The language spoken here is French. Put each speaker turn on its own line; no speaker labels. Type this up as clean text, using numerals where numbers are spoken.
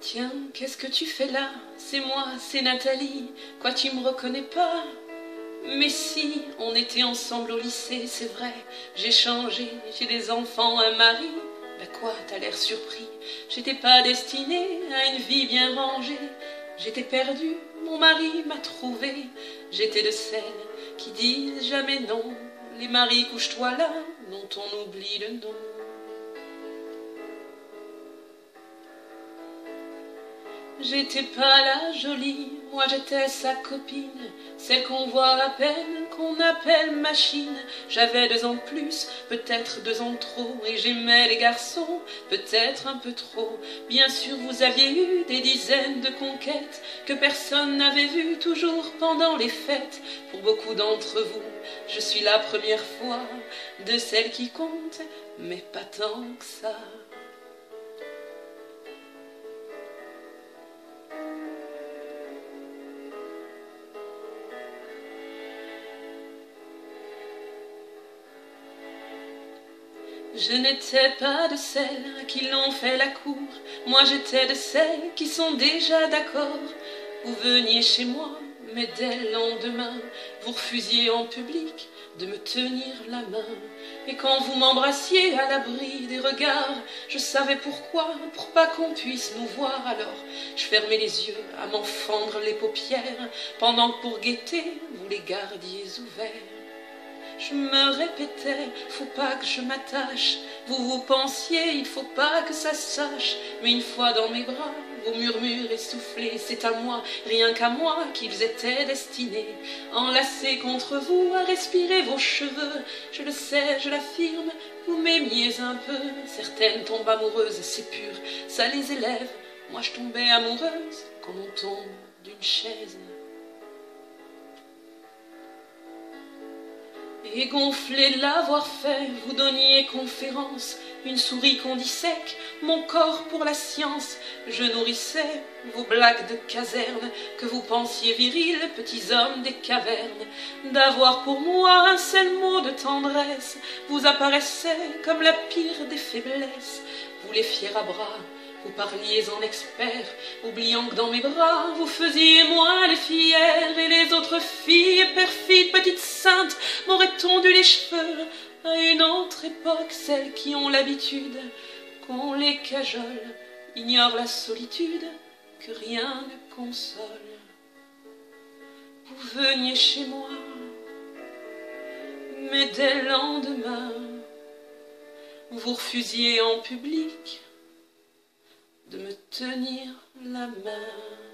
Tiens, qu'est-ce que tu fais là? C'est moi, c'est Nathalie. Quoi, tu me reconnais pas? Mais si, on était ensemble au lycée, c'est vrai. J'ai changé, j'ai des enfants, un mari. Ben quoi, t'as l'air surpris. J'étais pas destinée à une vie bien rangée. J'étais perdue, mon mari m'a trouvée. J'étais de celles qui disent jamais non. Les maris, couche-toi là, dont on oublie le nom. J'étais pas la jolie, moi j'étais sa copine, celle qu'on voit à peine, qu'on appelle machine. J'avais 2 ans de plus, peut-être 2 ans de trop, et j'aimais les garçons, peut-être un peu trop. Bien sûr vous aviez eu des dizaines de conquêtes, que personne n'avait vues toujours pendant les fêtes. Pour beaucoup d'entre vous, je suis la première fois de celles qui comptent, mais pas tant que ça. Je n'étais pas de celles qui l'ont fait la cour, moi j'étais de celles qui sont déjà d'accord. Vous veniez chez moi, mais dès le lendemain, vous refusiez en public de me tenir la main. Et quand vous m'embrassiez à l'abri des regards, je savais pourquoi, pour pas qu'on puisse nous voir. Alors je fermais les yeux à m'en fendre les paupières, pendant que pour guetter, vous les gardiez ouverts. Je me répétais, faut pas que je m'attache. Vous pensiez, il faut pas que ça se sache. Mais une fois dans mes bras, vos murmures essoufflés, c'est à moi, rien qu'à moi, qu'ils étaient destinés. Enlacés contre vous, à respirer vos cheveux. Je le sais, je l'affirme, vous m'aimiez un peu. Certaines tombent amoureuses, c'est pur, ça les élève. Moi je tombais amoureuse, comme on tombe d'une chaise. Et gonflé de l'avoir fait, vous donniez conférence, une souris qu'on dissèque, mon corps pour la science. Je nourrissais vos blagues de caserne, que vous pensiez virils, petits hommes des cavernes. D'avoir pour moi un seul mot de tendresse, vous apparaissait comme la pire des faiblesses. Vous les fiers à bras, vous parliez en expert, oubliant que dans mes bras, vous faisiez moi les fières. Et les autres filles, perfides, petites saintes, m'auraient tondu les cheveux à une autre époque. Celles qui ont l'habitude qu'on les cajole, ignorent la solitude, que rien ne console. Vous veniez chez moi, mais dès le lendemain, vous refusiez en public de me tenir la main.